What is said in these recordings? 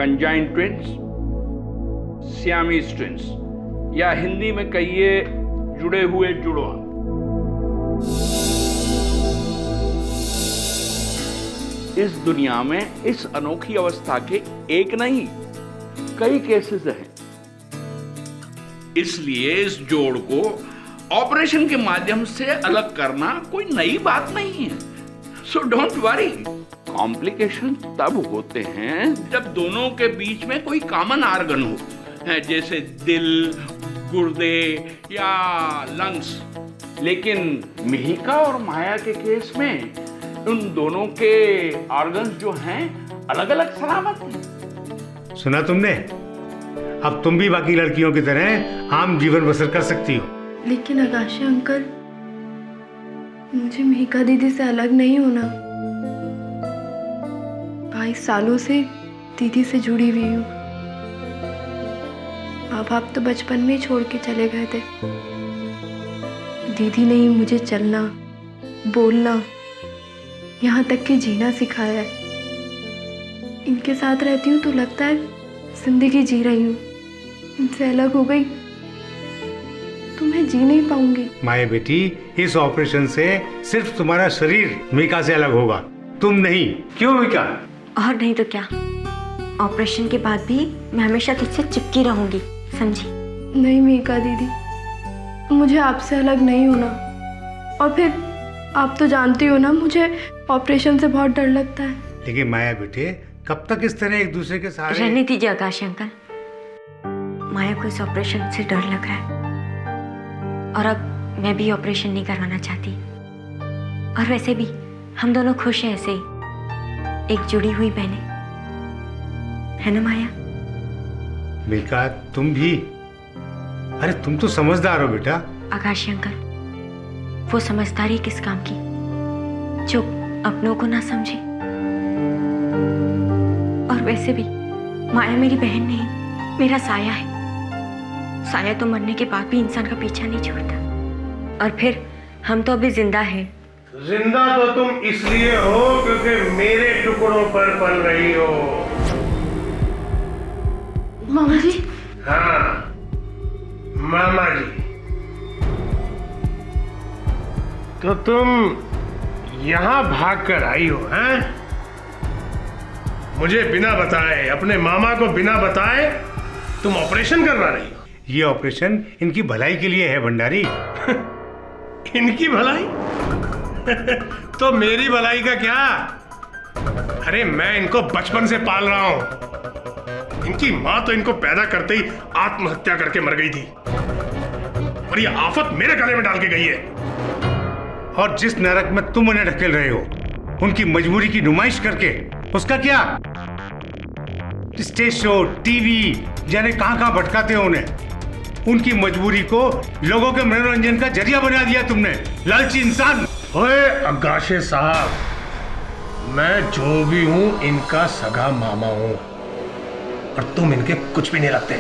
Conjoin twins, Siamese twins, या हिंदी में कहिए जुड़े हुए जुड़वा। इस दुनिया में इस अनोखी अवस्था के एक नहीं कई केसेस हैं। इसलिए इस जोड़ को ऑपरेशन के माध्यम से अलग करना कोई नई बात नहीं है। So don't worry. कॉम्प्लिकेशन तब होते हैं जब दोनों के बीच में कोई कॉमन ऑर्गन हो, जैसे दिल, गुर्दे या लंग्स। लेकिन मिहिका और माया के केस में उन दोनों के ऑर्गन्स जो हैं अलग अलग सलामत हैं। सुना तुमने? अब तुम भी बाकी लड़कियों की तरह आम जीवन बसर कर सकती हो। लेकिन आकाशी अंकल, मुझे मिहिका दीदी से अलग नहीं होना। 22 सालों से दीदी से जुड़ी हुई हूँ। माँ बाप तो बचपन में ही छोड़ के चले गए थे। दीदी ने ही मुझे चलना, बोलना, यहाँ तक कि जीना सिखाया है। इनके साथ रहती हूँ तो लगता है जिंदगी जी रही हूँ। इनसे अलग हो गई तो मैं जी नहीं पाऊंगी। माया बेटी, इस ऑपरेशन से सिर्फ तुम्हारा शरीर मिका से अलग होगा, तुम नहीं। क्यों मिका? और नहीं तो क्या, ऑपरेशन के बाद भी मैं हमेशा तुझसे चिपकी रहूंगी, समझी? नहीं मिका दीदी, मुझे आपसे अलग नहीं होना। और फिर आप तो जानती हो ना, मुझे ऑपरेशन से बहुत डर लगता है। लेकिन माया बेटे, कब तक इस तरह एक दूसरे के सहारे? रहने दीजिए आकाश अंकल, माया को इस ऑपरेशन से डर लग रहा है और अब मैं भी ऑपरेशन नहीं करवाना चाहती। और वैसे भी हम दोनों खुश हैं ऐसे ही, एक जुड़ी हुई बहनें, है ना माया? मिका, तुम भी? अरे तुम तो समझदार हो बेटा। आकाश अंकल, वो समझदारी किस काम की जो अपनों को ना समझे। और वैसे भी माया मेरी बहन नहीं, मेरा साया है। साया तो मरने के बाद भी इंसान का पीछा नहीं छोड़ता। और फिर हम तो अभी जिंदा हैं। जिंदा तो तुम इसलिए हो क्योंकि मेरे टुकड़ों पर पल रही हो। मामा जी। हाँ, मामा जी। तो तुम यहां भाग कर आई हो, हैं? मुझे बिना बताए, अपने मामा को बिना बताए तुम ऑपरेशन करवा रही हो? ये ऑपरेशन इनकी भलाई के लिए है भंडारी। इनकी भलाई? तो मेरी भलाई का क्या? अरे मैं इनको बचपन से पाल रहा हूं। इनकी मां तो इनको पैदा करते ही आत्महत्या करके मर गई थी और ये आफत मेरे गले में डाल के गई है। और जिस नरक में तुम उन्हें ढकेल रहे हो, उनकी मजबूरी की नुमाइश करके, उसका क्या? स्टेज शो, टीवी, जाने कहां कहां भटकाते हो उन्हें। उनकी मजबूरी को लोगों के मनोरंजन का जरिया बना दिया तुमने, लालची इंसान। ओए अगाशे साहब, मैं जो भी हूं इनका सगा मामा हूं और तुम इनके कुछ भी नहीं लगते।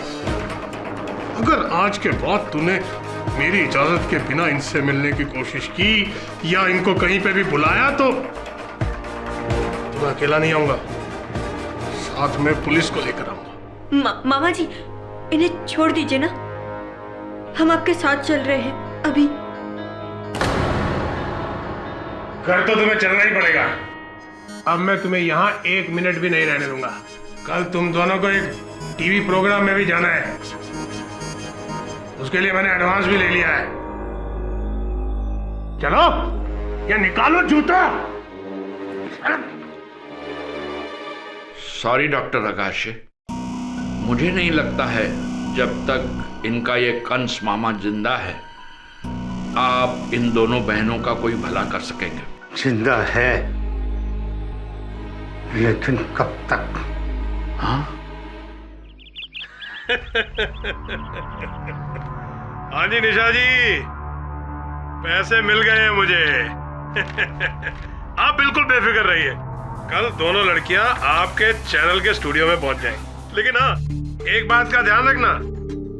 अगर आज के बाद तूने मेरी इजाजत के बिना इनसे मिलने की कोशिश की या इनको कहीं पे भी बुलाया तो मैं अकेला नहीं आऊंगा, साथ में पुलिस को लेकर आऊंगा। मामा जी, इन्हें छोड़ दीजिए ना, हम आपके साथ चल रहे हैं अभी। घर तो तुम्हें चलना ही पड़ेगा। अब मैं तुम्हें यहाँ 1 मिनट भी नहीं रहने दूंगा। कल तुम दोनों को एक टीवी प्रोग्राम में भी जाना है, उसके लिए मैंने एडवांस भी ले लिया है। चलो या निकालो जूता। सॉरी डॉक्टर आकाश, मुझे नहीं लगता है जब तक इनका ये कंस मामा जिंदा है आप इन दोनों बहनों का कोई भला कर सकेंगे। जिंदा है, लेकिन कब तक? हाँ? हाँ जी निशा जी, पैसे मिल गए हैं मुझे। आप बिल्कुल बेफिक्र रहिए, कल दोनों लड़कियां आपके चैनल के स्टूडियो में पहुंच जाएंगी। लेकिन हाँ, एक बात का ध्यान रखना,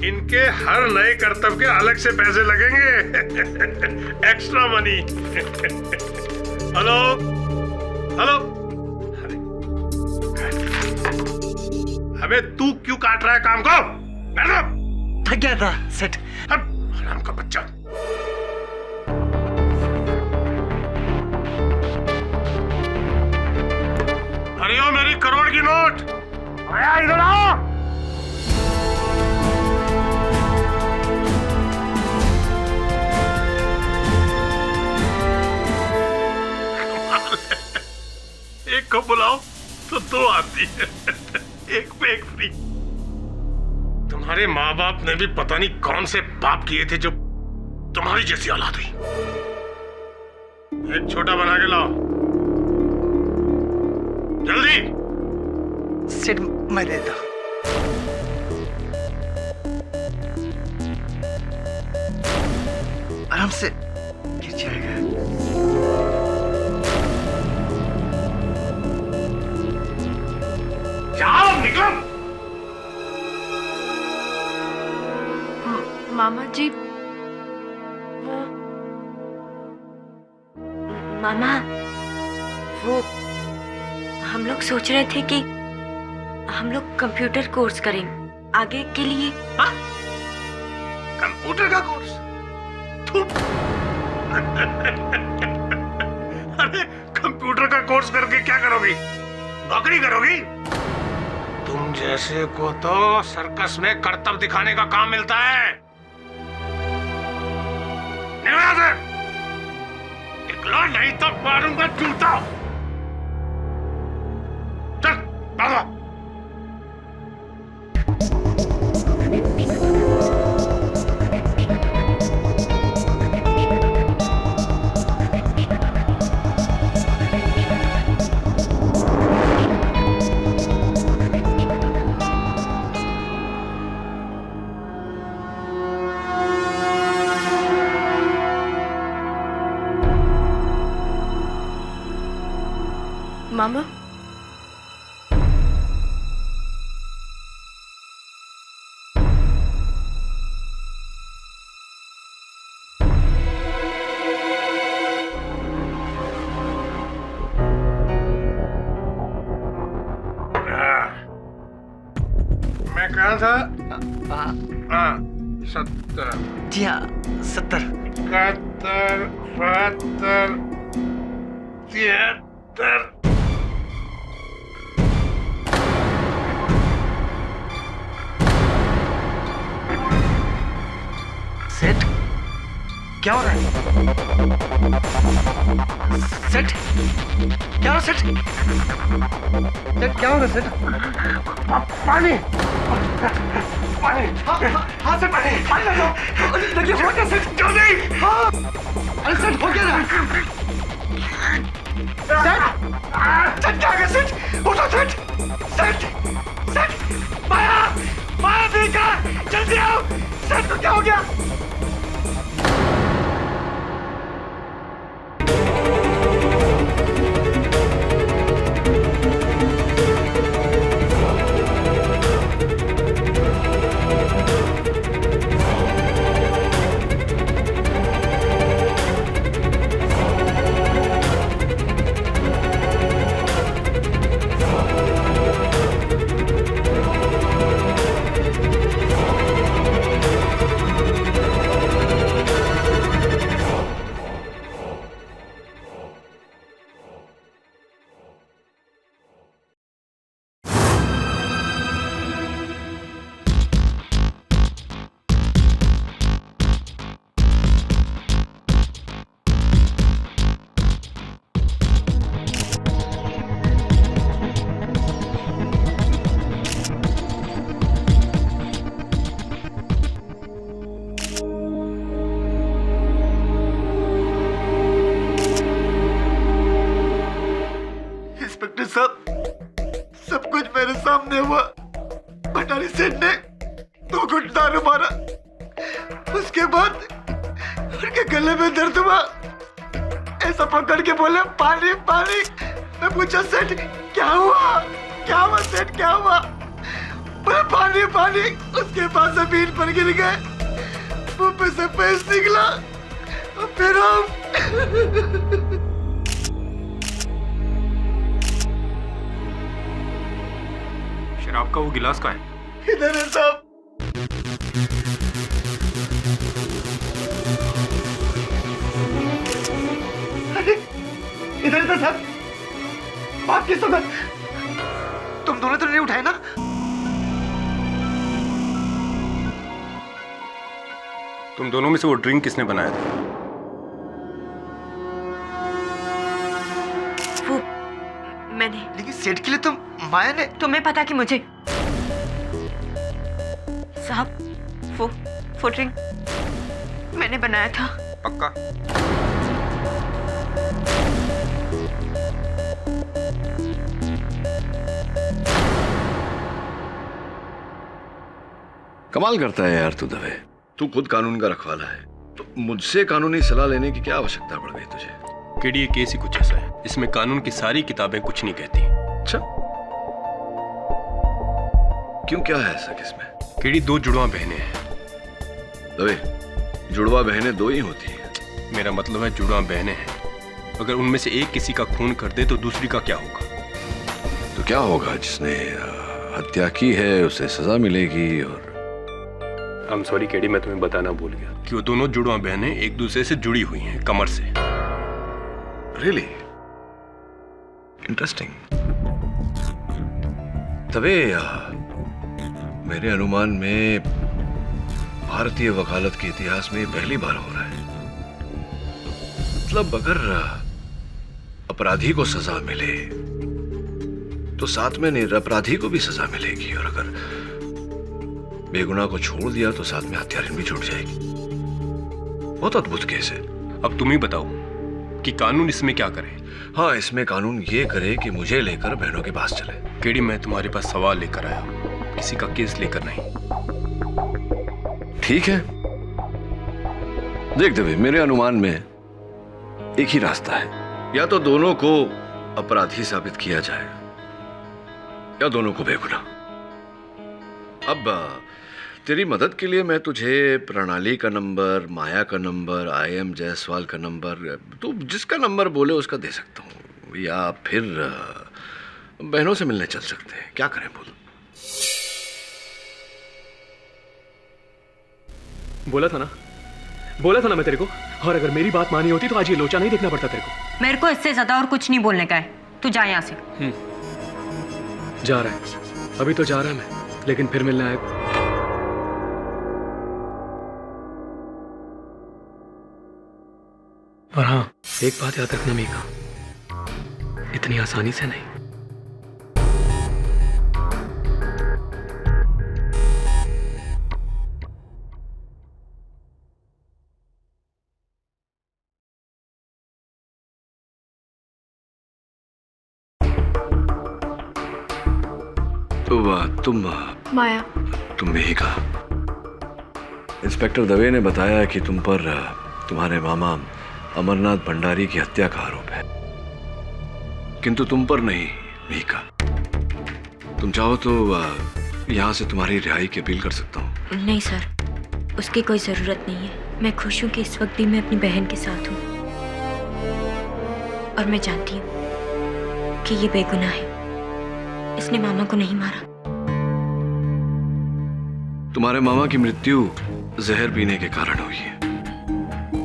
इनके हर नए कर्तव्य के अलग से पैसे लगेंगे। Extra money. हेलो हेलो, अबे तू क्यों काट रहा है काम को? थक गया था सेठ। हराम का बच्चा। हरियो मेरी करोड़ की नोट आया, इधर आओ। एक को बुलाओ तो दो आती है, एक पे एक फ्री। तुम्हारे माँ बाप ने भी पता नहीं कौन से पाप किए थे जो तुम्हारी जैसी औलाद हुई। एक छोटा बना के लाओ जल्दी। सेठ मैं देता। आराम से गिर जाएगा। जाओ निकलो। मामा जी मामा, वो हम लोग सोच रहे थे कि हम लोग कंप्यूटर कोर्स करें आगे के लिए। कंप्यूटर का कोर्स? अरे कंप्यूटर का कोर्स करके क्या करोगी? नौकरी करोगी? तुम जैसे को तो सर्कस में करतब दिखाने का काम मिलता है। निकलो नहीं तो मारूंगा जूता। चल भागो। मामा मैं कहा था? हाँ 70। जी हाँ 70। 71, 72, 73। सेठ क्या हो रहा है? सेठ क्या हो रहा है? सेठ सेठ क्या हो रहा है? सेठ पानी पानी। हाँ सेठ पानी लगे हो क्या सेठ? जल्दी। हाँ अरे सेठ हो गया ना। सेठ सेठ क्या हो गया? सेठ उठो सेठ। सेठ सेठ माया माया देखा जल्दी आओ। सेठ को क्या हो गया? सब कुछ मेरे सामने हुआ। भंडारी सेठ ने 2 घुट दारू मारा, उसके बाद उनके गले में दर्द हुआ, ऐसा पकड़ के बोले पानी पानी। मैं पूछा सेठ क्या हुआ सेठ क्या हुआ? बोले पानी पानी। उसके बाद जमीन पर गिर गए, मुंह पे से पैस निकला और फिर हम शराब का वो गिलास कहाँ है? इधर है साहब। अरे इधर था साहब। बात किस वक्त? तुम दोनों तो नहीं उठाए ना? तुम दोनों में से वो ड्रिंक किसने बनाया था? वो मैंने। लेकिन सेठ के लिए तुम माया ने। तुम्हें पता कि मुझे साहब वो ड्रिंक मैंने बनाया था। पक्का? कमाल करता है यार तू दवे। तू खुद कानून का रखवाला है तो मुझसे कानूनी सलाह लेने की क्या आवश्यकता पड़ गई तुझे? केडी ये केस ही कुछ ऐसा है, इसमें कानून की सारी किताबें कुछ नहीं कहती। अच्छा, क्यों, क्या है ऐसा किसमें? केडी दो जुड़वा बहनें हैं। दवे, जुड़वा बहनें दो ही होती हैं। मेरा मतलब है जुड़वा बहनें हैं, अगर उनमें से एक किसी का खून कर दे तो दूसरी का क्या होगा? तो क्या होगा, जिसने हत्या की है उसे सजा मिलेगी। और आई एम सॉरी केडी, मैं तुम्हें बताना भूल गया कि वो दोनों जुड़वा बहनें एक दूसरे से जुड़ी हुई हैं कमर से। Really interesting. तबे मेरे अनुमान में भारतीय वकालत के इतिहास में पहली बार हो रहा है। मतलब अगर अपराधी को सजा मिले तो साथ में निरपराधी को भी सजा मिलेगी, और अगर बेगुनाह को छोड़ दिया तो साथ में हत्यारिन भी छूट जाएगी। बहुत अद्भुत केस है। अब तुम ही बताओ कि कानून इसमें क्या करे? हाँ, इसमें कानून ये करे कि मुझे लेकर बहनों के पास चले। केडी, मैं तुम्हारे पास सवाल लेकर आया हूं, किसी का केस लेकर नहीं। ठीक है, देख देवे, मेरे अनुमान में एक ही रास्ता है। या तो दोनों को अपराधी साबित किया जाए या दोनों को बेगुनाह। अब तेरी मदद के लिए मैं तुझे प्रणाली का नंबर, माया का नंबर, IM जायसवाल का नंबर, तू जिसका नंबर बोले उसका दे सकता हूँ, या फिर बहनों से मिलने चल सकते हैं। क्या करें बोल? बोला था ना मैं तेरे को। और अगर मेरी बात मानी होती तो आज ये लोचा नहीं देखना पड़ता तेरे को। मेरे को इससे ज्यादा और कुछ नहीं बोलने का है। तू जा यहाँ से। जा रहा है, अभी तो जा रहा है मैं, लेकिन फिर मिलना है। और हाँ, एक बात याद रखना मीका, इतनी आसानी से नहीं। तो तुम माया। तुम मीका। इंस्पेक्टर दवे ने बताया कि तुम पर तुम्हारे मामा अमरनाथ भंडारी की हत्या का आरोप है, किंतु तुम पर नहीं मीका। तुम चाहो तो यहाँ से तुम्हारी रिहाई की अपील कर सकता हूँ। नहीं सर, उसकी कोई जरूरत नहीं है। मैं खुश हूँ कि इस वक्त भी मैं अपनी बहन के साथ हूँ, और मैं जानती हूँ कि ये बेगुनाह है। इसने मामा को नहीं मारा। तुम्हारे मामा की मृत्यु जहर पीने के कारण हुई है।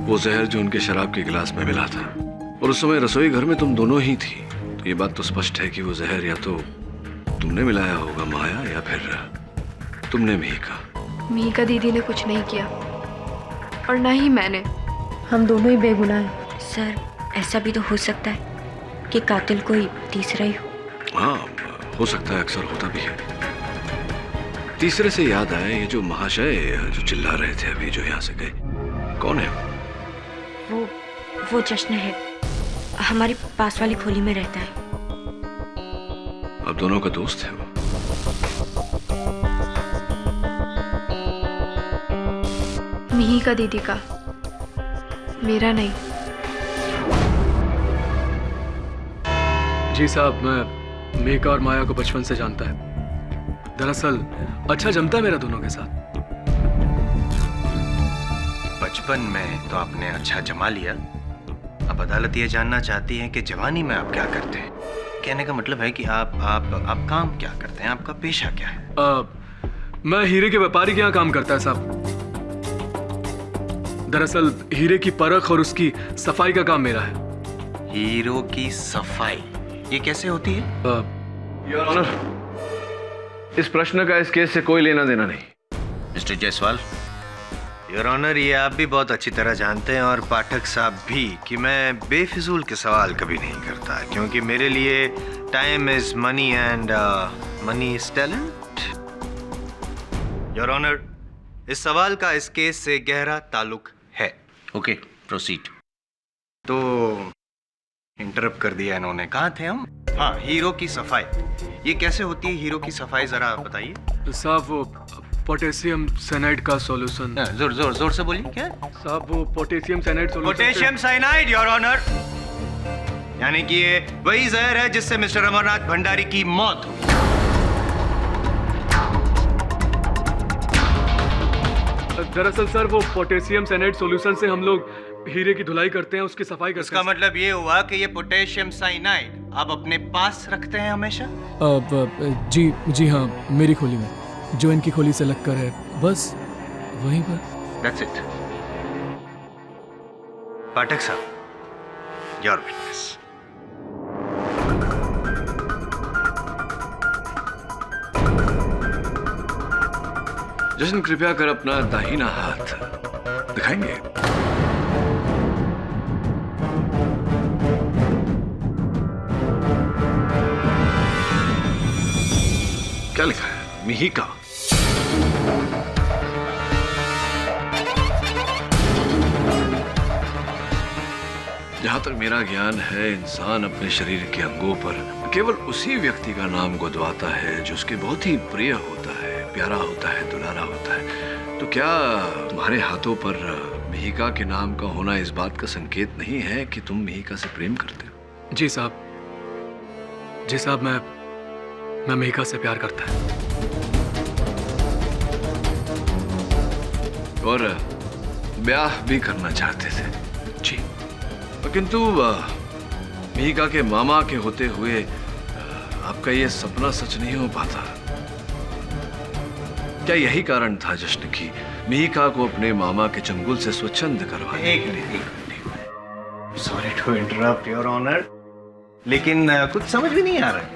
वो जहर जो उनके शराब के गिलास में मिला था, और उस समय रसोई घर में तुम दोनों ही थी। तो ये बात तो स्पष्ट है कि वो जहर या तो तुमने मिलाया होगा माया, या फिर तुमने मीका। मीका दीदी ने कुछ नहीं किया, और ना ही मैंने। हम दोनों ही बेगुनाह हैं। सर, ऐसा भी तो हो सकता है कि कातिल कोई तीसरा ही हो। हाँ, हो सकता है, अक्सर होता भी है। तीसरे से याद आया, ये जो महाशय जो चिल्ला रहे थे अभी, जो यहाँ से गए, कौन है वो जश्न है, हमारी पास वाली खोली में रहता है। अब दोनों का दोस्त है वो। मीका दीदी का, मेरा नहीं। जी साहब, मैं मीका और माया को बचपन से जानता है। दरअसल अच्छा जमता है मेरा दोनों के साथ। बचपन में तो आपने अच्छा जमा लिया, अब अदालत ये जानना चाहती है कि जवानी में आप क्या करते हैं, कहने का मतलब है कि आप काम क्या करते हैं, आपका पेशा क्या है? मैं हीरे के व्यापारी के यहाँ काम करता है साहब। दरअसल हीरे की परख और उसकी सफाई का काम मेरा है। हीरो की सफाई ये कैसे होती है? योर ऑनर, इस प्रश्न का इस केस से कोई लेना देना नहीं। मिस्टर जायसवाल, योर ऑनर, ये आप भी बहुत अच्छी तरह जानते हैं और पाठक साहब भी कि मैं बेफिजूल के सवाल कभी नहीं करता, क्योंकि मेरे लिए time is money and money is talent. Your honour, इस सवाल का इस केस से गहरा ताल्लुक है। Okay, proceed. तो इंटरप्ट कर दिया इन्होंने, कहाँ थे हम? हाँ, हीरो की सफाई ये कैसे होती है? हीरो की सफाई जरा बताइए साहब। वो पोटेशियम साइनाइड का सॉल्यूशन। जोर जोर जोर से बोलिए। क्या साहब? वो potassium cyanide solution. Potassium cyanide, your honour, यानी कि ये वही जहर है जिससे मिस्टर अमरनाथ भंडारी की मौत हुई। दरअसल सर, वो पोटेशियम साइनाइड सॉल्यूशन से हम लोग हीरे की धुलाई करते हैं, उसकी सफाई करते हैं। इसका मतलब ये हुआ कि ये पोटेशियम साइनाइड आप अपने पास रखते हैं हमेशा? जी हाँ, मेरी खोली में, जो इनकी खोली से लगकर है, बस वहीं पर। That's it. पाठक साहब, योर विटनेस। जशन, कृपया कर अपना दाहिना हाथ दिखाएंगे? क्या लिखा है? मिहिका। जहां तक मेरा ज्ञान है, इंसान अपने शरीर के अंगों पर केवल उसी व्यक्ति का नाम गुदवाता है जो उसके बहुत ही प्रिय होता है, प्यारा होता है, दुलारा होता है। तो क्या तुम्हारे हाथों पर मिहिका के नाम का होना इस बात का संकेत नहीं है कि तुम मिहिका से प्रेम करते हो? जी साहब। जी साहब, मैं मिहिका से प्यार करता है। और ब्याह भी करना चाहते थे? जी। किंतु मिहिका के मामा के होते हुए आपका ये सपना सच नहीं हो पाता। क्या यही कारण था जश्न की मिहिका को अपने मामा के चंगुल से स्वच्छंद करवाने? एक minute, sorry to interrupt your honour, लेकिन कुछ समझ भी नहीं आ रहा है।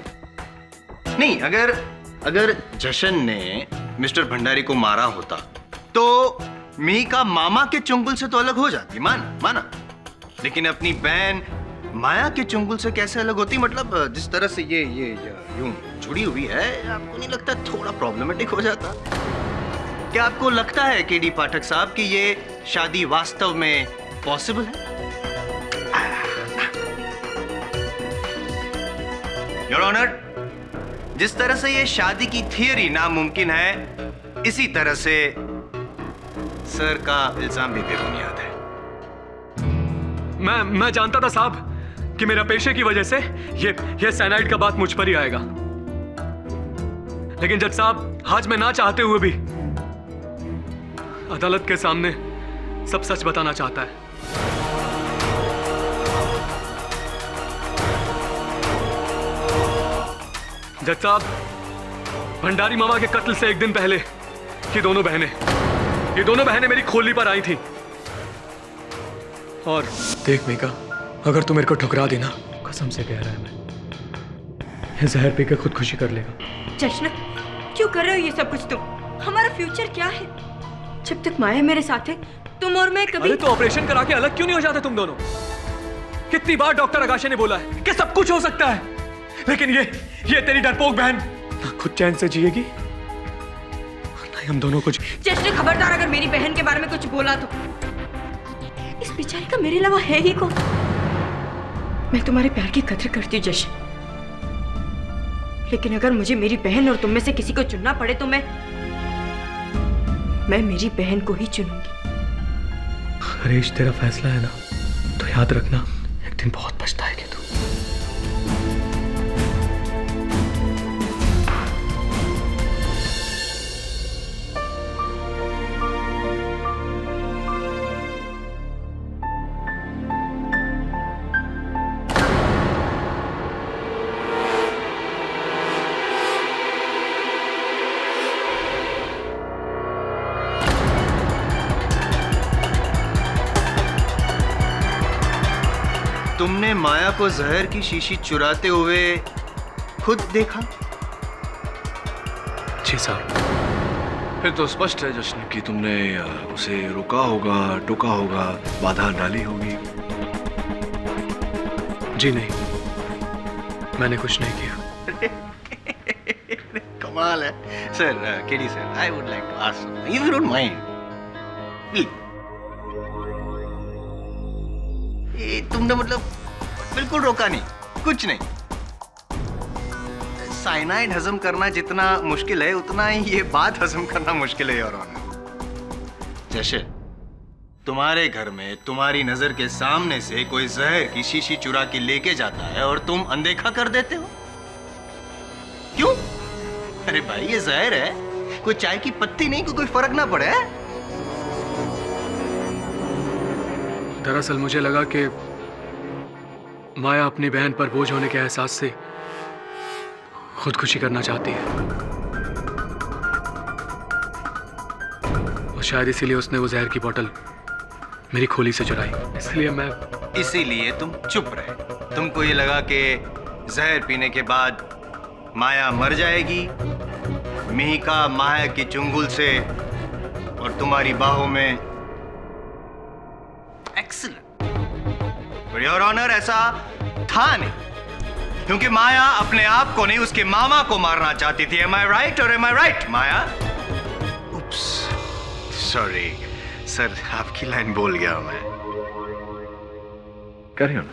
नहीं, अगर जशन ने मिस्टर भंडारी को मारा होता तो मिहिका मामा के चुंगल से तो अलग हो जाती, माना, लेकिन अपनी बहन माया के चुंगल से कैसे अलग होती? मतलब जिस तरह से ये यूं जुड़ी हुई है, आपको नहीं लगता थोड़ा प्रॉब्लमेटिक हो जाता? क्या आपको लगता है केडी पाठक साहब कि ये शादी वास्तव में पॉसिबल है? योर ऑनर, जिस तरह से ये शादी की थियरी नामुमकिन है, इसी तरह से सर का इल्जाम भी बेबुनियाद है। मैं जानता था साहब कि मेरा पेशे की वजह से ये साइनाइड का बात मुझ पर ही आएगा, लेकिन जज साहब, आज मैं ना चाहते हुए भी अदालत के सामने सब सच बताना चाहता है। जज साहब, भंडारी मामा के कत्ल से एक दिन पहले ये दोनों बहनें मेरी खोली पर आई थी। और देख मीका, अगर तू मेरे को ठुकरा देना, कसम से कह रहा है मैं, ये जहर पीकर खुदकुशी कर लेगा। जश्न, क्यों कर रहे हो ये सब कुछ तुम? हमारा फ्यूचर क्या है? जब तक माया मेरे साथ है, तुम और मैं कभी... अरे तो ऑपरेशन करा के अलग क्यों नहीं हो जाते तुम दोनों? कितनी बार डॉक्टर आकाशे ने बोला है कि सब कुछ हो सकता है, लेकिन ये तेरी डरपोक बहन ना खुद चैन से जिएगी और ना ही हम दोनों कुछ। जश्न, खबरदार, अगर मेरी बहन के बारे में कुछ बोला तो इस बेचारी का मेरे अलावा है ही कौन? मैं तुम्हारे प्यार की कदर करती हूँ जश्न, लेकिन अगर मुझे मेरी बहन और तुम में से किसी को चुनना पड़े तो मैं मेरी बहन को ही चुनूंगी। हरीश, तेरा फैसला है ना, तो याद रखना, एक दिन बहुत पछताएगी तू। तुमने माया को जहर की शीशी चुराते हुए खुद देखा? जी साहब। फिर तो स्पष्ट है जश्न कि तुमने उसे रोका होगा, टोका होगा, बाधा डाली होगी। जी नहीं, मैंने कुछ नहीं किया। कमाल है sir. KD sir, I would like to ask something, if you don't mind. ये तुमने मतलब बिल्कुल रोका नहीं, कुछ नहीं। साइनाइड हजम करना जितना मुश्किल है उतना ही ये बात हजम करना मुश्किल है योर ऑनर। जैसे तुम्हारे घर में तुम्हारी नजर के सामने से कोई जहर की शीशी चुरा के लेके जाता है और तुम अनदेखा कर देते हो, क्यों? अरे भाई ये जहर है, कोई चाय की पत्ती नहीं, कोई फर्क ना पड़े। दरअसल मुझे लगा कि माया अपनी बहन पर बोझ होने के एहसास से खुदकुशी करना चाहती है और शायद इसीलिए उसने वो जहर की बोतल मेरी खोली से चुराई। इसीलिए तुम चुप रहे। तुमको ये लगा कि जहर पीने के बाद माया मर जाएगी, मिहिका माया की चुंगल से और तुम्हारी बाहों में। एक्सीलेंट। बट योर ऑनर ऐसा था नहीं, क्योंकि माया अपने आप को नहीं उसके मामा को मारना चाहती थी। Am I right or am I right, Maya? Oops, sorry sir, आपकी लाइन बोल गया मैं। करिए ना।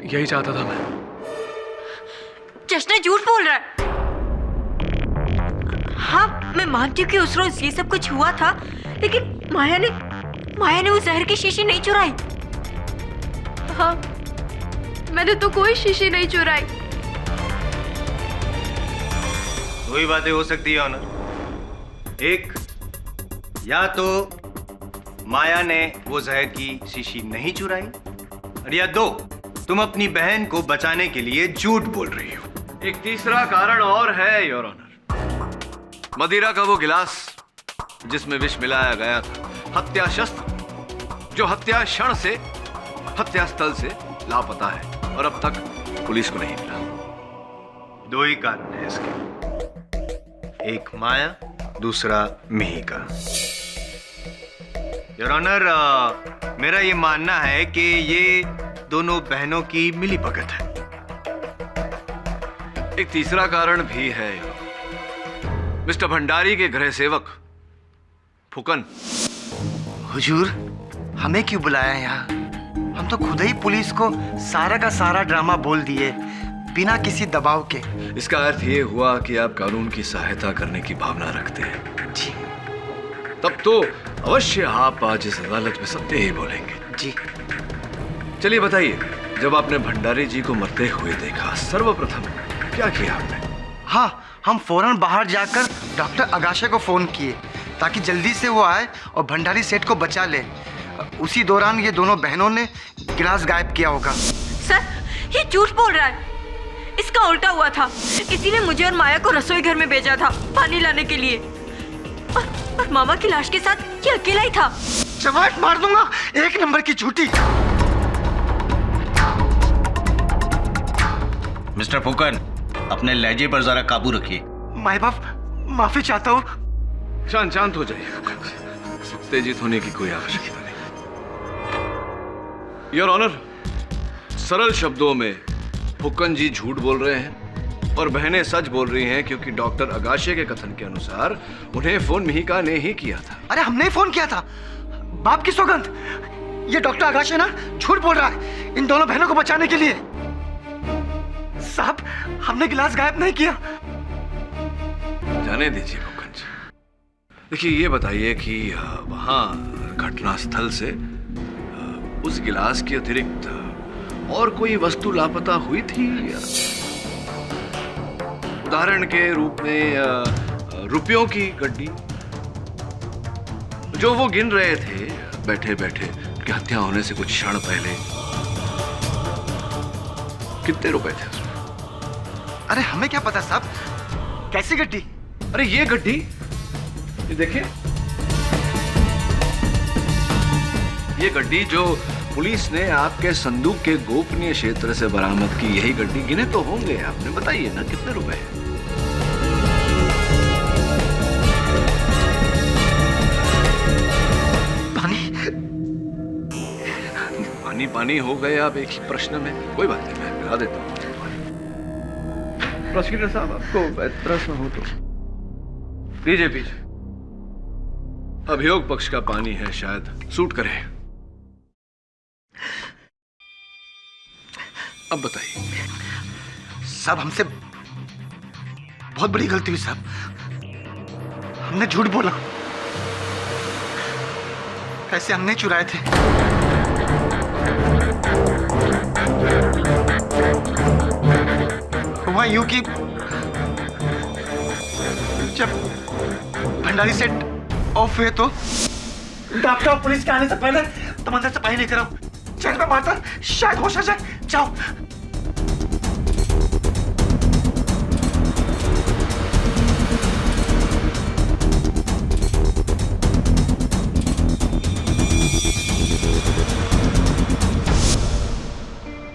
यही चाहता था मैं। जश्न झूठ बोल रहा है। हाँ, मैं मानती हूँ कि उस रोज ये सब कुछ हुआ था, लेकिन माया ने वो जहर की शीशी नहीं चुराई। हाँ, मैंने तो कोई शीशी नहीं चुराई। दो ही बातें हो सकती है ऑनर। एक, या तो माया ने वो जहर की शीशी नहीं चुराई, और या दो, तुम अपनी बहन को बचाने के लिए झूठ बोल रही हो। एक तीसरा कारण और है योर ऑनर। मदिरा का वो गिलास जिसमें विष मिलाया गया था, हत्या शस्त्र जो हत्या क्षण से हत्या स्थल से लापता है और अब तक पुलिस को नहीं मिला। दो ही कारण है इसके, एक माया, दूसरा मिहिका। योर ऑनर, मेरा ये मानना है कि ये दोनों बहनों की मिली भगत है। एक तीसरा कारण भी है, मिस्टर भंडारी के गृह सेवक फुकन। हुजूर, हमें क्यों बुलाया यहाँ? हम तो खुद ही पुलिस को सारा का सारा ड्रामा बोल दिए बिना किसी दबाव के। इसका अर्थ ये हुआ कि आप कानून की सहायता करने की भावना रखते हैं। जी। तब तो अवश्य आप आज इस अदालत में सत्य ही बोलेंगे। जी। चलिए बताइए, जब आपने भंडारी जी को मरते हुए देखा, सर्वप्रथम क्या किया आपने? हाँ, हम फौरन बाहर जाकर डॉक्टर अगाशे को फोन किए ताकि जल्दी से वो आए और भंडारी सेठ को बचा ले। उसी दौरान ये दोनों बहनों ने गिलास गायब किया होगा। सर, ये झूठ बोल रहा है। इसका उल्टा हुआ था, इसीलिए मुझे और माया को रसोई घर में भेजा था पानी लाने के लिए, और मामा की लाश के साथ ये अकेला ही था। चमाट मार दूंगा, एक नंबर की झूठी। मिस्टर फुकन, अपने लहजे पर जरा काबू रखिए। माई बाप, माफी चाहता हूँ। शांत हो जाइए, उत्तेजित होने की कोई आवश्यकता नहीं। योर ऑनर, सरल शब्दों में फुकन जी झूठ बोल रहे हैं और बहनें सच बोल रही हैं, क्योंकि डॉक्टर अगाशे के कथन के अनुसार उन्हें फोन मिहिका ने ही किया था। अरे हमने ही फोन किया था, बाप की सौगंध। ये डॉक्टर अगाशे ना झूठ बोल रहा है इन दोनों बहनों को बचाने के लिए। साहब, हमने गिलास गायब नहीं किया। जाने दीजिए फुकन जी। देखिए, ये बताइए कि वहां घटना स्थल से उस गिलास के अतिरिक्त और कोई वस्तु लापता हुई थी? उदाहरण के रूप में रुपयों की गड्डी जो वो गिन रहे थे बैठे बैठे उनकी हत्या होने से कुछ क्षण पहले। कितने रुपए थे उसमें? अरे हमें क्या पता साहब, कैसी गड्डी? अरे ये गड्डी, ये देखिए, ये गड्डी जो पुलिस ने आपके संदूक के गोपनीय क्षेत्र से बरामद की यही गड्डी गिने तो होंगे। आपने बताइए ना कितने रुपए हैं? पानी पानी हो गए आप एक ही प्रश्न में। कोई बात नहीं, मैं करा देता हूँ। प्रोसिक्यूटर साहब, आपको प्रश्न हो तो लीजिए पीछे। अभियोग पक्ष का पानी है, शायद सूट करे। अब बताइए। साहब, हमसे बहुत बड़ी गलती हुई साहब। हमने झूठ बोला, पैसे हमने चुराए थे। हुआ यूं कि जब भंडारी सेठ ऑफ हुए तो डॉक्टर पुलिस के आने से पहले तुम अंदर से बाहर लेकर आओ। चेहरे पे मारता शायद होश आ जाए। जाओ।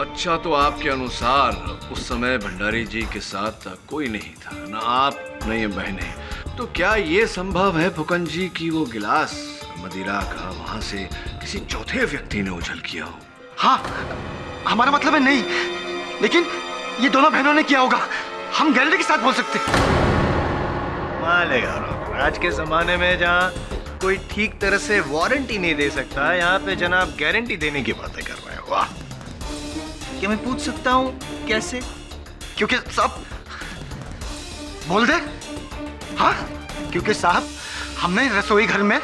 अच्छा, तो आपके अनुसार उस समय भंडारी जी के साथ कोई नहीं था, ना आप न ये बहनें। तो क्या ये संभव है फुकन जी कि वो गिलास मदिरा का वहां से किसी चौथे व्यक्ति ने उछल किया हो? हाँ, हमारा मतलब है नहीं, लेकिन ये दोनों बहनों ने किया होगा। हम गारंटी के साथ बोल सकते। मालेगा, आज के जमाने में जहाँ कोई ठीक तरह से वारंटी नहीं दे सकता, यहाँ पे जनाब गारंटी देने की बातें कर रहे हो। वाह! क्या मैं पूछ सकता हूँ कैसे? क्योंकि साहब बोल दे। हाँ, क्योंकि साहब हमने रसोई घर में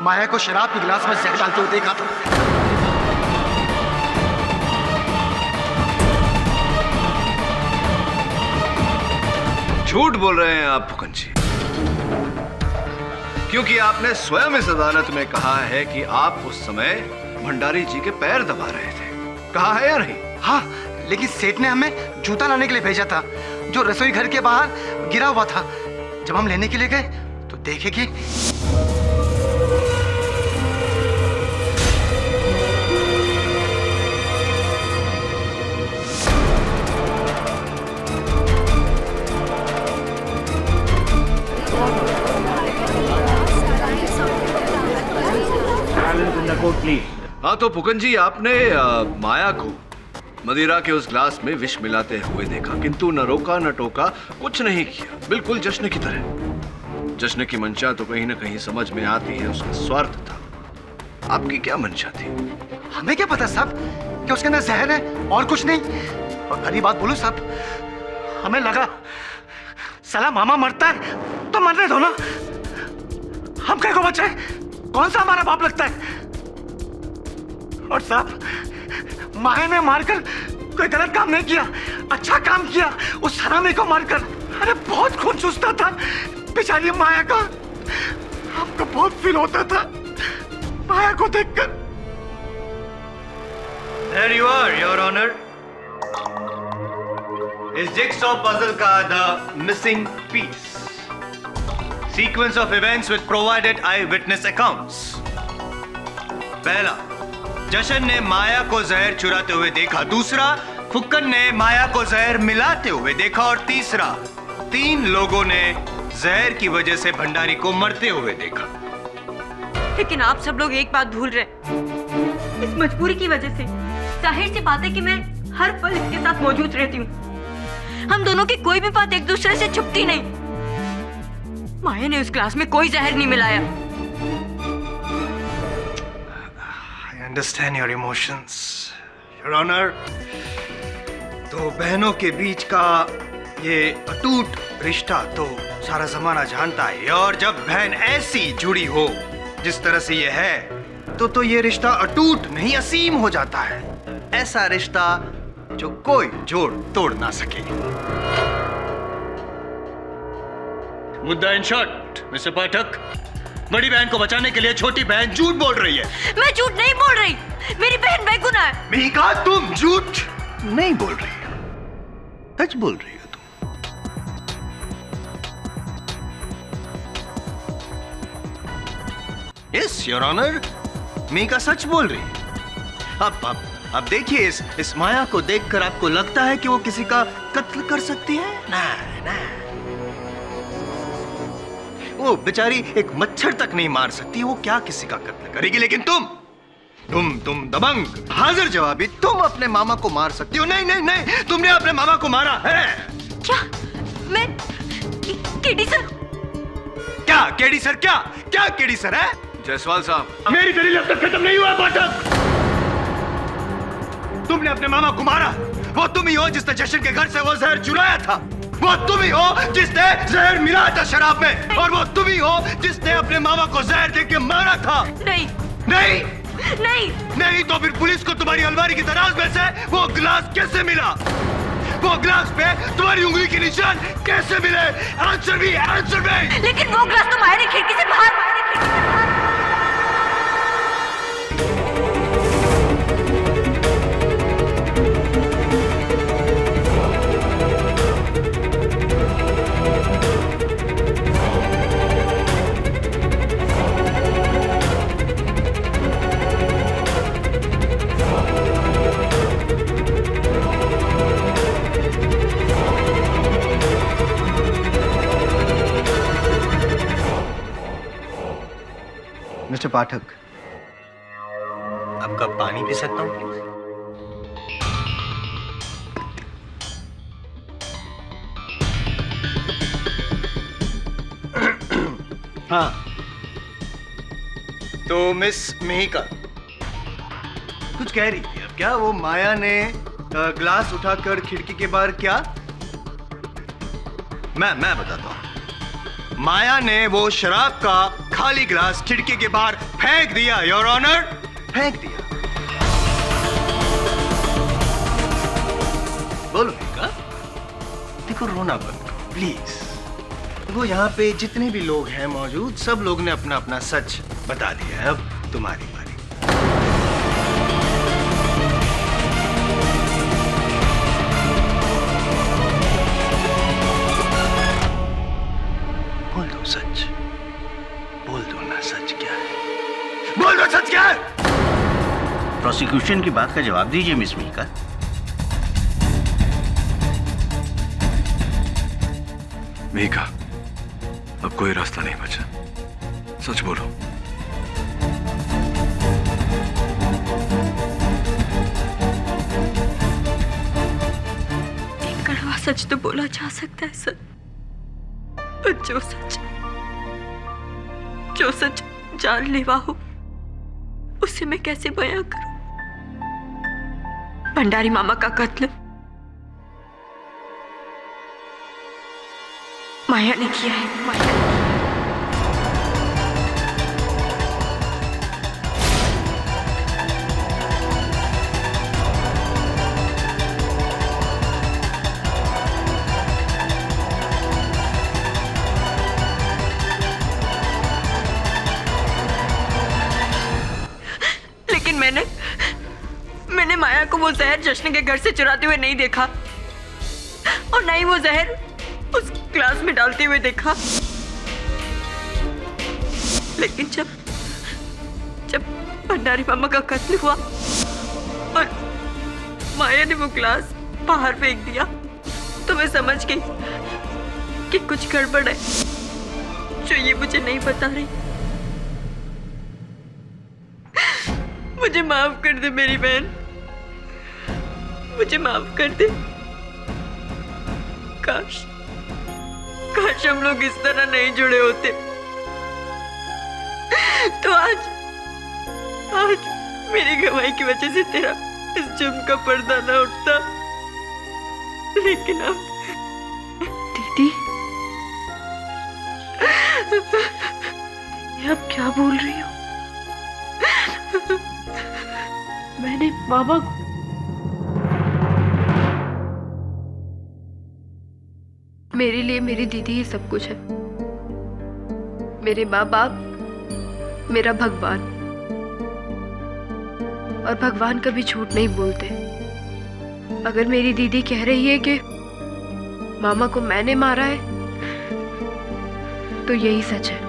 माया को शराब के गिलास में जहर डालते हुए देखा था। झूठ बोल रहे हैं आप फुकन जी, क्योंकि आपने स्वयं इस अदालत में कहा है कि आप उस समय भंडारी जी के पैर दबा रहे थे। कहा है या नहीं? हाँ, लेकिन सेठ ने हमें जूता लाने के लिए भेजा था, जो रसोई घर के बाहर गिरा हुआ था। जब हम लेने के लिए गए तो देखे कि हाँ, तो फुकन जी, आपने माया को मदिरा के उस ग्लास में विष मिलाते हुए देखा, किंतु न रोका न टोका, कुछ नहीं किया, बिल्कुल जश्न की तरह। जश्न की मंशा तो कहीं न कहीं समझ में आती है, उसका स्वार्थ था। आपकी क्या मंशा थी? हमें क्या पता साहब कि उसके अंदर जहर है और कुछ नहीं। और खरी बात बोलूं साहब, हमें लगा साला मामा मरता है तो मरने दो ना, हम क्या को बचाए? कौन सा हमारा बाप लगता है? और साहब, माया ने मारकर कोई गलत काम नहीं किया, अच्छा काम किया उस हरामी को मारकर। अरे बहुत खून चूसता था बेचारी माया का, हमको बहुत फील होता था माया को देखकर। There you are, Your Honor. इस जिक्सॉ पजल का the missing piece. Sequence of events with provided eyewitness accounts. पहला, जशन ने माया को जहर चुराते हुए देखा। दूसरा, फुक्कन ने माया को जहर मिलाते हुए देखा। और तीसरा, 3 लोगों ने जहर की वजह से भंडारी को मरते हुए देखा। लेकिन आप सब लोग एक बात भूल रहे, इस मजबूरी की वजह से जाहिर सी बात है कि मैं हर पल इसके साथ मौजूद रहती हूँ। हम दोनों की कोई भी बात एक दूसरे से छुपती नहीं। माया ने उस ग्लास में कोई जहर नहीं मिलाया। I understand your emotions, Your Honor. तो बहनों के बीच का ये अटूट रिश्ता तो सारा जमाना जानता है, और जब बहन ऐसी जुड़ी हो जिस तरह से ये है, तो ये रिश्ता अटूट नहीं असीम हो जाता है। ऐसा रिश्ता जो कोई जोड़ तोड़ ना सके। मुद्दा इन शॉर्ट, मिस्टर पाठक, बड़ी बहन को बचाने के लिए छोटी बहन झूठ बोल रही है। मैं झूठ नहीं बोल रही, मेरी बहन बेगुनाह है। मीका, तुम झूठ नहीं बोल रही हो, सच बोल रही हो तुम। यस योर ऑनर, मीका सच बोल रही है। अब देखिए, इस माया को देखकर आपको लगता है कि वो किसी का कत्ल कर सकती है? ना ना, वो बेचारी एक मच्छर तक नहीं मार सकती, वो क्या किसी का कत्ल करेगी? लेकिन तुम दबंग, हाजिर जवाबी, तुम अपने मामा को मार सकती हो। नहीं नहीं नहीं, तुमने अपने मामा को मारा है। क्या? मैं केडी सर? क्या केडी सर? क्या क्या केडी सर है? जायसवाल साहब, मेरी दलील अब तक खत्म नहीं हुआ पाठक। तुमने अपने मामा को मारा। वो तुम ही हो जिसने जशन के घर से वो जहर चुराया था। वो तुम ही हो जिसने जहर मिलाया था शराब में। और वो तुम ही हो जिसने अपने मामा को जहर देके मारा था। नहीं नहीं नहीं नहीं, तो फिर पुलिस को तुम्हारी अलमारी की दराज में से वो गिलास कैसे मिला? वो गिलास पे तुम्हारी उंगली के निशान कैसे मिले? आंसर भी, आंसर भी। लेकिन वो ग्लास तो माया ने खिड़की से बाहर मिस्टर पाठक, आपका पानी पी सकता हूँ प्लीज? हाँ, तो मिस मिहिका कुछ कह रही थी। अब क्या वो माया ने ग्लास उठाकर खिड़की के बाहर क्या? मैं बताता हूँ। माया ने वो शराब का खाली ग्लास खिड़की के बाहर फेंक दिया, योर ऑनर, फेंक दिया। बोलो मिहिका, देखो रोना बंद करो प्लीज। देखो यहाँ पे जितने भी लोग हैं मौजूद, सब लोग ने अपना अपना सच बता दिया है। अब तुम्हारी बारी। बोल दो सच, बोल दो ना, सच क्या है? बोल दो सच क्या है? प्रोसिक्यूशन की बात का जवाब दीजिए मिस मिहिका। मिहिका, अब कोई रास्ता नहीं बचा, सच बोलो। एक कड़वा सच तो बोला जा सकता है सर, पर जो सच जानलेवा हो उसे मैं कैसे बयां करूं? भंडारी मामा का कत्ल माया ने किया है। माया लेकिन मैंने माया को वो जहर जश्न के घर से चुराते हुए नहीं देखा, और ना ही वो जहर उस ग्लास में डालते हुए देखा। लेकिन जब भंडारी मामा का कत्ल हुआ और माया ने वो ग्लास बाहर फेंक दिया, तो मैं समझ गई कि कुछ गड़बड़ है, जो ये मुझे नहीं बता रही। मुझे माफ कर दे मेरी बहन, मुझे माफ कर दे। काश हम लोग इस तरह नहीं जुड़े होते तो आज मेरी गवाही की वजह से तेरा इस जुर्म का पर्दा न उठता। लेकिन अब दीदी, ये अब क्या बोल रही हो? मैंने मामा को मेरे लिए मेरी दीदी ही सब कुछ है, मेरे माँ बाप, मेरा भगवान। और भगवान कभी झूठ नहीं बोलते। अगर मेरी दीदी कह रही है कि मामा को मैंने मारा है, तो यही सच है।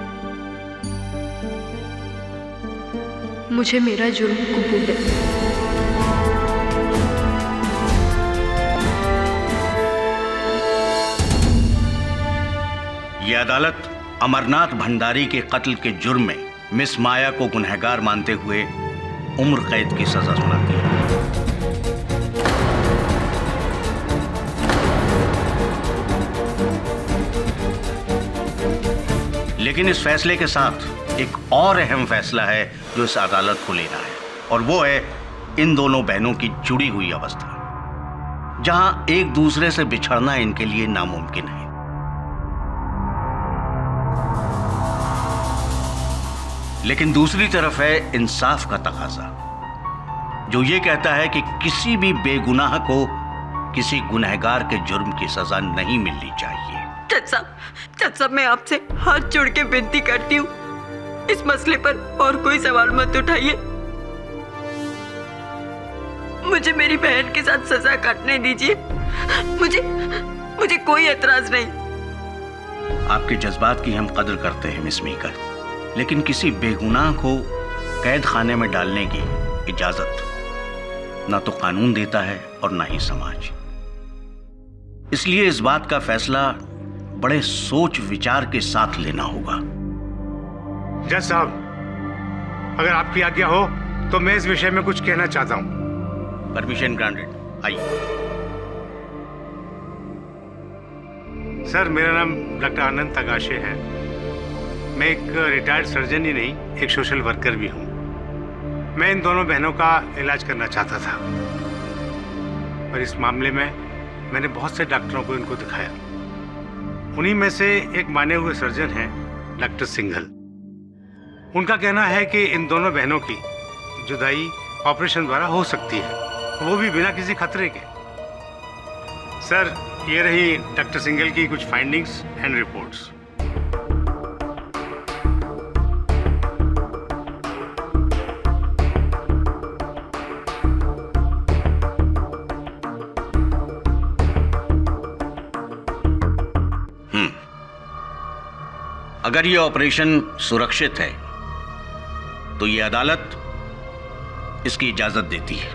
मुझे मेरा जुर्म कबूल है। अदालत अमरनाथ भंडारी के कत्ल के जुर्म में मिस माया को गुनहगार मानते हुए उम्र कैद की सजा सुनाती है। लेकिन इस फैसले के साथ एक और अहम फैसला है जो इस अदालत को लेना है, और वो है इन दोनों बहनों की जुड़ी हुई अवस्था, जहां एक दूसरे से बिछड़ना इनके लिए नामुमकिन है। लेकिन दूसरी तरफ है इंसाफ का तकाजा, जो ये कहता है कि किसी भी बेगुनाह को किसी गुनहगार के जुर्म की सजा नहीं मिलनी चाहिए। जज साहब, मैं आपसे हाथ जोड़ के विनती करती हूँ, इस मसले पर और कोई सवाल मत उठाइए। मुझे मेरी बहन के साथ सजा काटने दीजिए। मुझे कोई एतराज नहीं। आपके जज्बात की हम कदर करते हैं मिस मीकर, लेकिन किसी बेगुनाह को कैद खाने में डालने की इजाजत ना तो कानून देता है और ना ही समाज। इसलिए इस बात का फैसला बड़े सोच विचार के साथ लेना होगा। जज साहब, अगर आपकी आज्ञा हो तो मैं इस विषय में कुछ कहना चाहता हूं। परमिशन ग्रांटेड, आइए। सर, मेरा नाम डॉक्टर आनंद तगाशे है। मैं एक रिटायर्ड सर्जन ही नहीं, एक सोशल वर्कर भी हूँ। मैं इन दोनों बहनों का इलाज करना चाहता था, और इस मामले में मैंने बहुत से डॉक्टरों को इनको दिखाया। उन्हीं में से एक माने हुए सर्जन हैं डॉक्टर सिंघल। उनका कहना है कि इन दोनों बहनों की जुदाई ऑपरेशन द्वारा हो सकती है, वो भी बिना किसी खतरे के। सर, ये रही डॉक्टर सिंघल की कुछ फाइंडिंग्स एंड रिपोर्ट्स। अगर यह ऑपरेशन सुरक्षित है तो यह अदालत इसकी इजाजत देती है,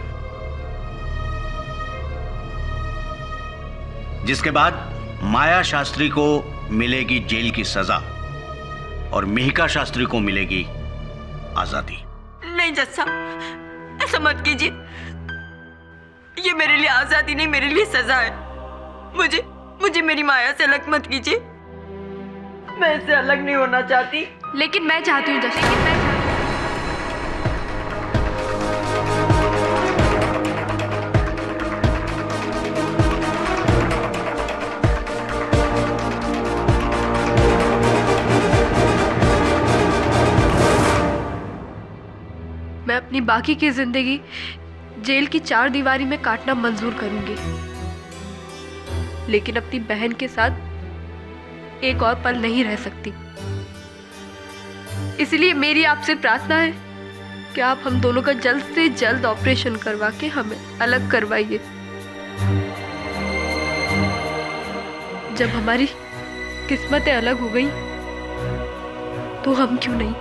जिसके बाद माया शास्त्री को मिलेगी जेल की सजा और मिहिका शास्त्री को मिलेगी आजादी। नहीं जज साहब, ऐसा मत कीजिए। ये मेरे लिए आजादी नहीं, मेरे लिए सजा है। मुझे मेरी माया से अलग मत कीजिए। मैं इससे अलग नहीं होना चाहती। लेकिन मैं चाहती हूँ जज। मैं अपनी बाकी की जिंदगी जेल की 4 दीवारी में काटना मंजूर करूंगी, लेकिन अपनी बहन के साथ एक और पल नहीं रह सकती। इसलिए मेरी आपसे प्रार्थना है कि आप हम दोनों का जल्द से जल्द ऑपरेशन करवा के हमें अलग करवाइए। जब हमारी किस्मतें अलग हो गई तो हम क्यों नहीं।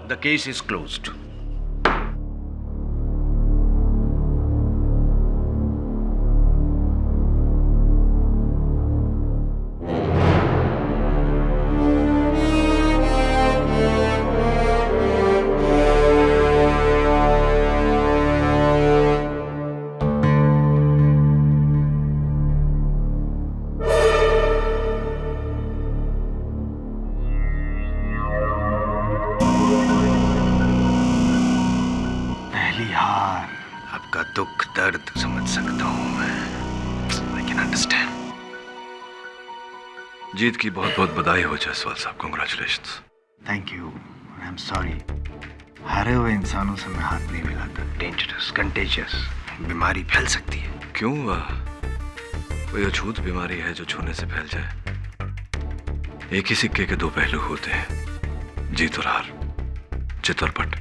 The case is closed. दुख दर्द समझ सकता हूं मैं। I can understand. जीत की बहुत बहुत बधाई हो जायसवाल साहब, congratulations. Thank you. I am sorry. हारे हुए इंसानों से मैं हाथ नहीं मिलाता। डेंजरस, कंटेजियस, बीमारी फैल सकती है। क्यों? कोई अछूत बीमारी है जो छूने से फैल जाए? एक ही सिक्के के 2 पहलू होते हैं, जीत और हार, चित और पट,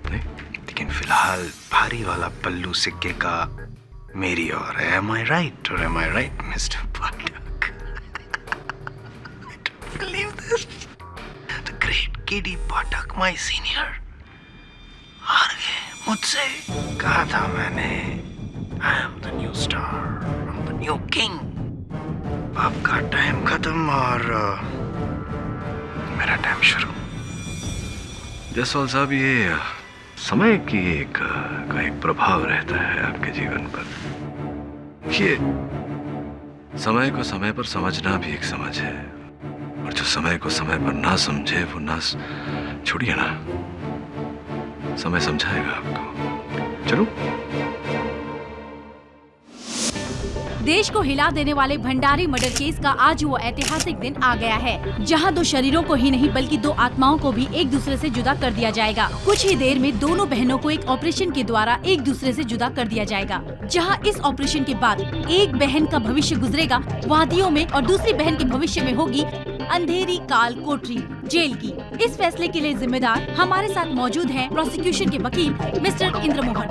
नहीं? लेकिन फिलहाल भारी वाला पल्लू सिक्के का मेरी और है। Am I right or am I right, Mr. Pathak? I don't believe this. The great K.D. Pathak, my senior, हार गए मुझसे। कहा था मैंने, I am the new star, I'm the new king. आपका टाइम खत्म और मेरा टाइम शुरू। जायसवाल साहब, ये समय की का एक प्रभाव रहता है आपके जीवन पर। ये समय को समय पर समझना भी एक समझ है, और जो समय को समय पर ना समझे वो ना छोड़िए ना, समय समझाएगा आपको। चलो। देश को हिला देने वाले भंडारी मर्डर केस का आज वो ऐतिहासिक दिन आ गया है, जहां दो शरीरों को ही नहीं बल्कि दो आत्माओं को भी एक दूसरे से जुदा कर दिया जाएगा। कुछ ही देर में दोनों बहनों को एक ऑपरेशन के द्वारा एक दूसरे से जुदा कर दिया जाएगा, जहां इस ऑपरेशन के बाद एक बहन का भविष्य गुजरेगा वादियों में और दूसरी बहन के भविष्य में होगी अंधेरी काल कोठरी जेल की। इस फैसले के लिए जिम्मेदार हमारे साथ मौजूद हैं प्रोसिक्यूशन के वकील mister Indramohan.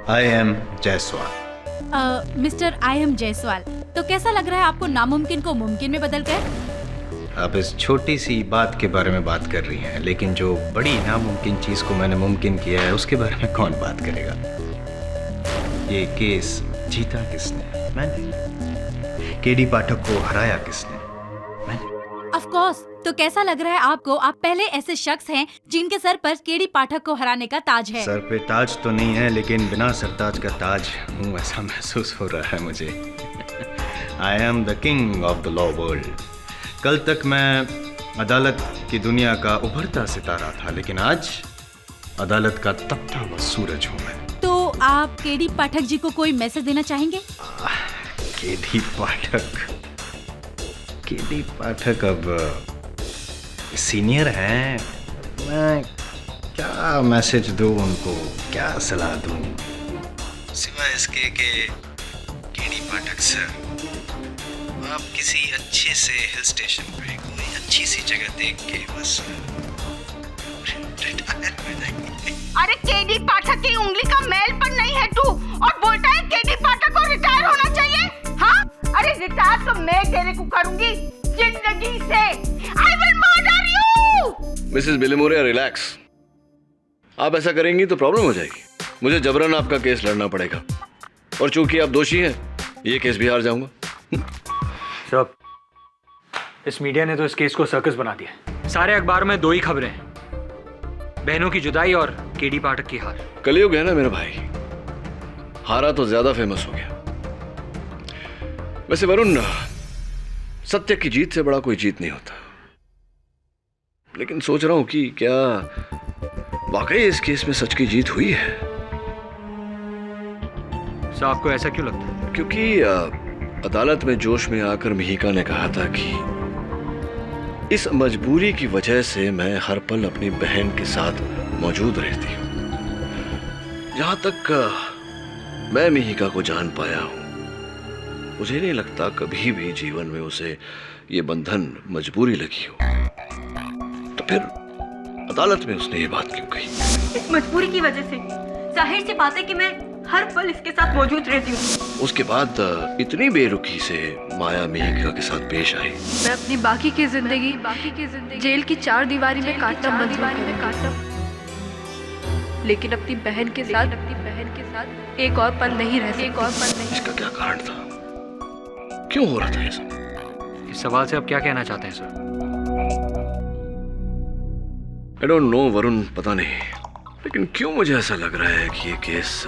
I am Jaiswal. Mister I am Jaiswal, तो कैसा लग रहा है आपको नामुमकिन को मुमकिन में बदल कर? आप इस छोटी सी बात के बारे में बात कर रही हैं, लेकिन जो बड़ी नामुमकिन चीज को मैंने मुमकिन किया है उसके बारे में कौन बात करेगा? ये केस जीता किसने? मैंने। केडी पाठक को हराया किसने? मैंने। Of course. तो कैसा लग रहा है आपको? आप पहले ऐसे शख्स हैं जिनके सर पर केडी पाठक को हराने का ताज है। सर पे ताज तो नहीं है, लेकिन बिना सरताज का ताज हूँ ऐसा महसूस हो रहा है मुझे। I am the king of the law world. कल तक मैं अदालत की दुनिया का उभरता सितारा था, लेकिन आज अदालत का तपता हुआ सूरज हूँ मैं। तो आप केडी पाठक जी को कोई मैसेज देना चाहेंगे? केडी पाठक अब सीनियर हैं, मैं क्या मैसेज दूं उनको, क्या सलाह दूं, सिवाय इसके कि केडी पाठक सर, आप किसी अच्छे से हिल स्टेशन पे कोई अच्छी सी जगह देख के बस रिटायर हो जाएंगे। अरे केडी पाठक की उंगली का मैल पर नहीं है तू, और बोलता है केडी पाठक को रिटायर होना चाहिए? हाँ, अरे रिटायर तो मैं तेरे को करूंगी जिंदगी से। I will murder you! Mrs Bilimoria, relax. आप ऐसा करेंगी तो प्रॉब्लम हो जाएगी। मुझे जबरन आपका केस लड़ना पड़ेगा, और चूंकि आप दोषी हैं, ये केस भी हार जाऊंगा। सब इस मीडिया ने तो इस केस को सर्कस बना दिया। सारे अखबार में दो ही खबरें हैं, बहनों की जुदाई और केडी पाठक की हार। कलयुग है ना मेरा भाई, हारा तो ज्यादा फेमस हो गया। वैसे वरुण, सत्य की जीत से बड़ा कोई जीत नहीं होता, लेकिन सोच रहा हूं कि क्या वाकई इस केस में सच की जीत हुई है। सर, आपको ऐसा क्यों लगता है? क्योंकि अदालत में जोश में आकर मिहिका ने कहा था कि इस मजबूरी की वजह से मैं हर पल अपनी बहन के साथ मौजूद रहती हूं। जहां तक मैं मिहिका को जान पाया हूं, मुझे नहीं लगता कभी भी जीवन में उसे ये बंधन मजबूरी लगी हो। तो फिर अदालत में उसने ये बात क्यों कही? इस मजबूरी की वजह से जाहिर सी बात है कि मैं हर पल इसके साथ मौजूद रहती हूँ। उसके बाद इतनी बेरुखी से माया मिहिका के साथ पेश आई। मैं अपनी बाकी की जिंदगी जेल की चार दीवारी में काटना मंजूर करूंगी, लेकिन अपनी बहन के साथ एक और पल नहीं रह सकती। इसका क्या कारण था? क्यों हो रहा था ये सब? इस सवाल से आप क्या कहना चाहते हैं sir? I don't know Varun, पता नहीं, लेकिन क्यों मुझे ऐसा लग रहा है कि ये केस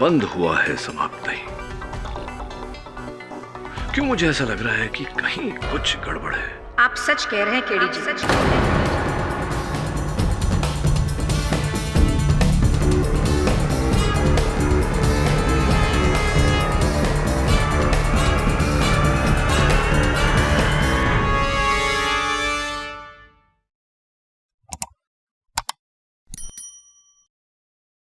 बंद हुआ है, समाप्त नहीं। क्यों मुझे ऐसा लग रहा है कि कहीं कुछ गड़बड़ है? आप सच कह रहे हैं केडी जी।